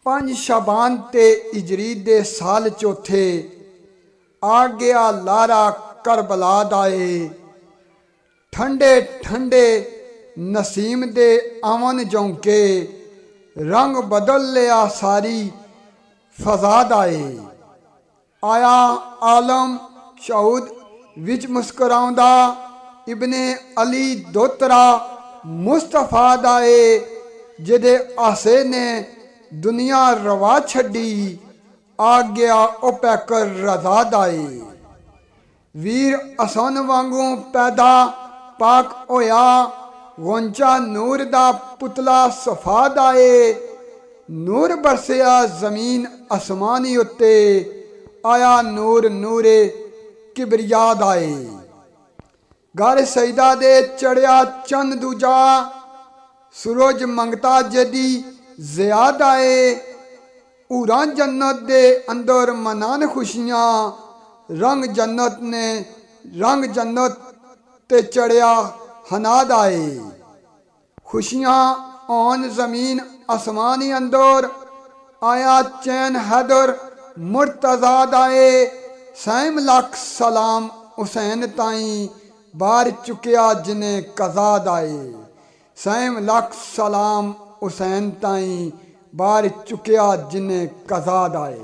5 शाबान ते इजरी दे साल चौथे आ गया लारा करबला दाए। ठंडे ठंडे नसीम दे अमन जौंके रंग बदल लिया सारी फजा दाए। आया आलम शऊद विच मुस्कुराउंदा इब्ने अली दोतरा मुस्तफा दाए। जिदे आसे ने दुनिया रवा छड़ी आ गया ओ पैकर रजा दाए। वीर असन वांगू पैदा पाक होया गोंचा नूर दा पुतला सफा दाए। नूर बरसिया जमीन आसमानी उत्ते आया नूर नूरे किबरिया दाए। घर सईदा दे चढ़िया चंद दूजा सूरज मंगता जदी ज़ियाद आए। उरा जन्नत दे अंदर मनान खुशियाँ रंग जन्नत ने रंग जन्नत ते चढ़िया हनाद आए। खुशियाँ आन जमीन आसमानी अंदर आया चैन हैदर मुर्तज़ाद आए। सैम लाख सलाम हुसैन ताई बार चुकिया जिने कज़ाद आए। सैम लाख सलाम हुसैन ताई बार चुकिया जिने कज़ाद आए।